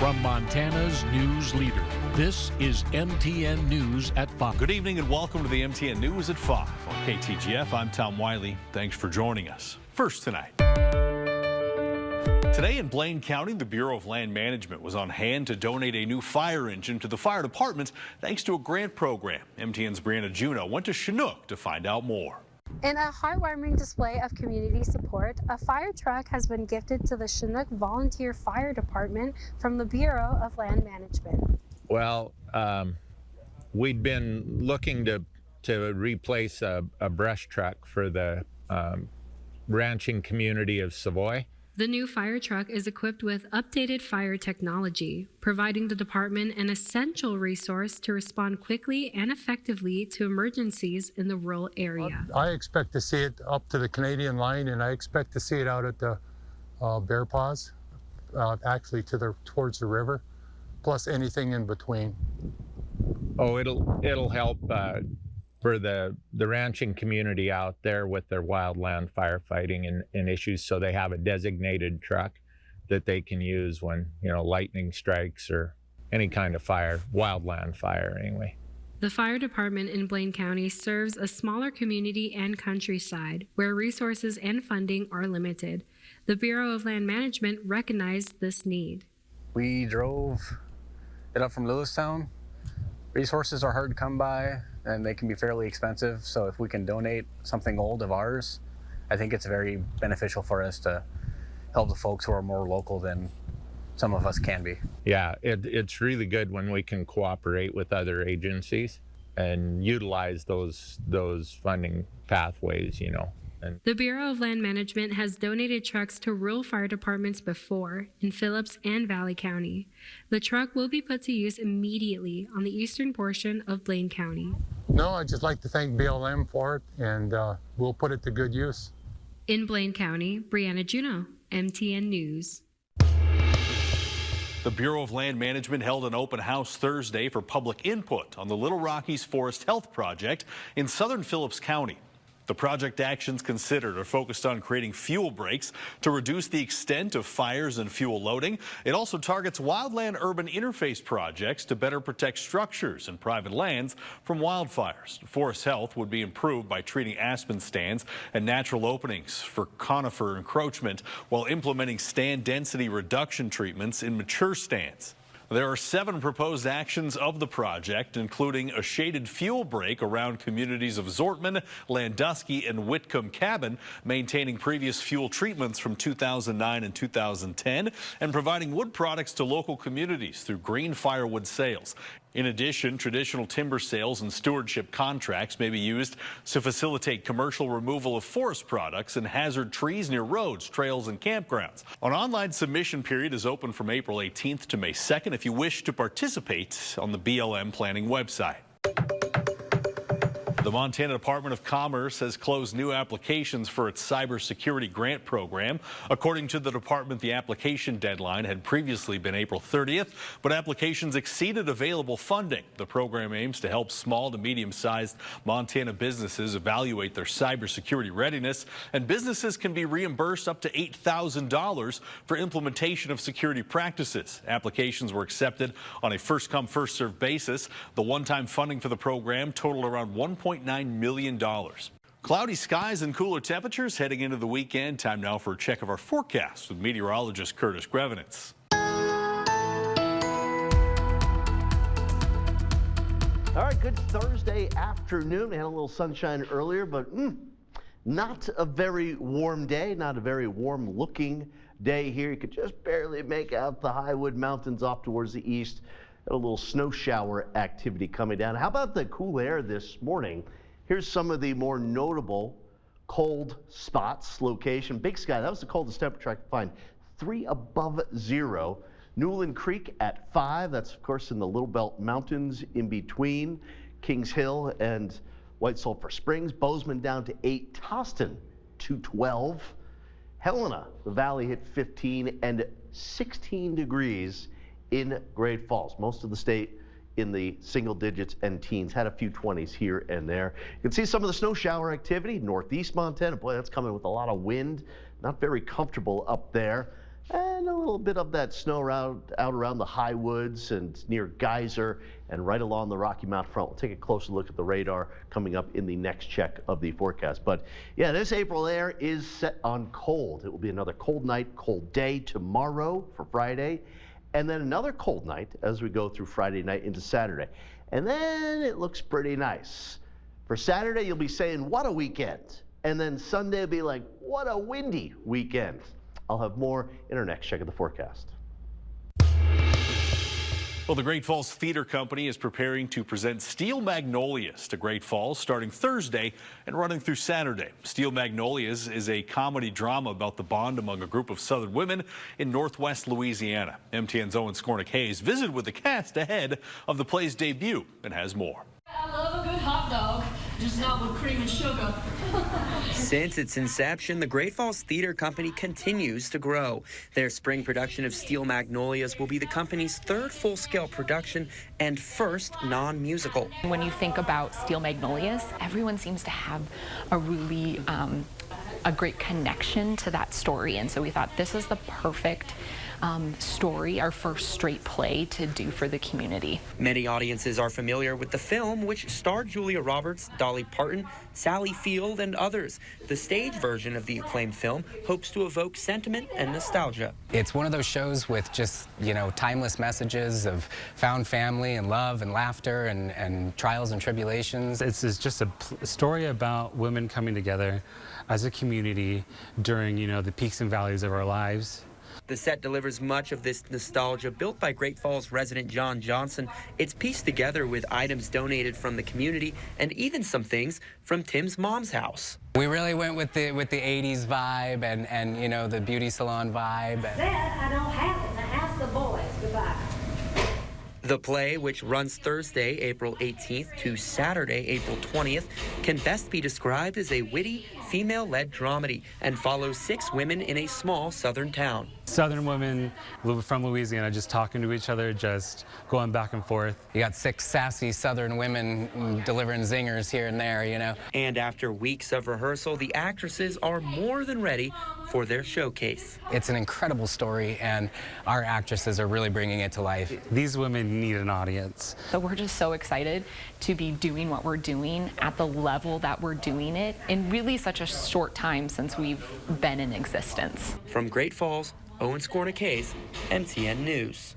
From Montana's news leader, this is MTN News at 5. Good evening and welcome to the MTN News at 5 on KTGF. I'm Tom Wiley. Thanks for joining us. First tonight. Today in Blaine County, the Bureau of Land Management was on hand to donate a new fire engine to the fire department thanks to a grant program. MTN's Brianna Juneau went to Chinook to find out more. In a heartwarming display of community support, a fire truck has been gifted to the Chinook Volunteer Fire Department from the Bureau of Land Management. Well, we'd been looking to replace a brush truck for the ranching community of Savoy. The new fire truck is equipped with updated fire technology, providing the department an essential resource to respond quickly and effectively to emergencies in the rural area. I expect to see it up to the Canadian line, and I expect to see it out at the Bear Paws, actually towards the river, plus anything in between. Oh, it'll help for the ranching community out there with their wildland firefighting and issues, so they have a designated truck that they can use when, lightning strikes or any kind of fire, wildland fire anyway. The fire department in Blaine County serves a smaller community and countryside where resources and funding are limited. The Bureau of Land Management recognized this need. We drove it up from Lewistown. Resources are hard to come by and they can be fairly expensive. So if we can donate something old of ours, I think it's very beneficial for us to help the folks who are more local than some of us can be. Yeah, it's really good when we can cooperate with other agencies and utilize those funding pathways, And the Bureau of Land Management has donated trucks to rural fire departments before in Phillips and Valley County. The truck will be put to use immediately on the eastern portion of Blaine County. No, I'd just like to thank BLM for it, and we'll put it to good use. In Blaine County, Brianna Juneau, MTN News. The Bureau of Land Management held an open house Thursday for public input on the Little Rockies Forest Health Project in southern Phillips County. The project actions considered are focused on creating fuel breaks to reduce the extent of fires and fuel loading. It also targets wildland-urban interface projects to better protect structures and private lands from wildfires. Forest health would be improved by treating aspen stands and natural openings for conifer encroachment while implementing stand density reduction treatments in mature stands. There are 7 proposed actions of the project, including a shaded fuel break around communities of Zortman, Landusky, and Whitcomb Cabin, maintaining previous fuel treatments from 2009 and 2010, and providing wood products to local communities through green firewood sales. In addition, traditional timber sales and stewardship contracts may be used to facilitate commercial removal of forest products and hazard trees near roads, trails, and campgrounds. An online submission period is open from April 18th to May 2nd if you wish to participate on the BLM planning website. The Montana Department of Commerce has closed new applications for its cybersecurity grant program. According to the department, the application deadline had previously been April 30th, but applications exceeded available funding. The program aims to help small to medium-sized Montana businesses evaluate their cybersecurity readiness, and businesses can be reimbursed up to $8,000 for implementation of security practices. Applications were accepted on a first-come, first-served basis. The one-time funding for the program totaled around $1.9 million. Cloudy skies and cooler temperatures heading into the weekend. Time now for a check of our forecast with meteorologist Curtis Grevenitz. All right, good Thursday afternoon. We had a little sunshine earlier, but not a very warm day, not a very warm looking day here. You could just barely make out the Highwood Mountains off towards the east. Got a little snow shower activity coming down. How about the cool air this morning? Here's some of the more notable cold spots. Location, Big Sky, that was the coldest temperature I could find. 3 above 0. Newland Creek at 5. That's, of course, in the Little Belt Mountains in between Kings Hill and White Sulphur Springs. Bozeman down to 8. Toston to 12. Helena, the valley hit 15 and 16 degrees in Great Falls. Most of the state in the single digits and teens. Had a few 20s here and there. You can see some of the snow shower activity. Northeast Montana, boy, that's coming with a lot of wind. Not very comfortable up there. and a little bit of that snow out around the high woods and near Geyser and right along the Rocky Mountain front. We'll take a closer look at the radar coming up in the next check of the forecast. But yeah, this April air is set on cold. It will be another cold night, cold day tomorrow for Friday, and then another cold night as we go through Friday night into Saturday. And then it looks pretty nice. For Saturday, you'll be saying, what a weekend. And then Sunday will be like, what a windy weekend. I'll have more in our next check of the forecast. Well, the Great Falls Theater Company is preparing to present Steel Magnolias to Great Falls starting Thursday and running through Saturday. Steel Magnolias is a comedy drama about the bond among a group of Southern women in Northwest Louisiana. MTN's Owen Skornick-Hayes visited with the cast ahead of the play's debut and has more. I love a good hot dog, just not with cream and sugar. Since its inception, the Great Falls Theater Company continues to grow. Their spring production of Steel Magnolias will be the company's third full-scale production and first non-musical. When you think about Steel Magnolias, everyone seems to have a really a great connection to that story, and so we thought this is the perfect story, our first straight play to do for the community. Many audiences are familiar with the film, which starred Julia Roberts, Dolly Parton, Sally Field, and others. The stage version of the acclaimed film hopes to evoke sentiment and nostalgia. It's one of those shows with just, you know, timeless messages of found family and love and laughter and trials and tribulations. It's just a story about women coming together as a community during, you know, the peaks and valleys of our lives. The set delivers much of this nostalgia built by Great Falls resident John Johnson. It's pieced together with items donated from the community and even some things from Tim's mom's house. We really went with the 80s vibe and you know, the beauty salon vibe. I don't have it. Now ask the boys. Goodbye. The play, which runs Thursday, April 18th to Saturday, April 20th, can best be described as a witty, female-led dramedy and follows 6 women in a small southern town. Southern women from Louisiana just talking to each other, just going back and forth. You got 6 sassy southern women delivering zingers here and there, you know. And after weeks of rehearsal, the actresses are more than ready for their showcase. It's an incredible story, and our actresses are really bringing it to life. These women need an audience. So we're just so excited to be doing what we're doing at the level that we're doing it in really such a short time since we've been in existence. From Great Falls, Owen Skornick-Hayes, MTN News.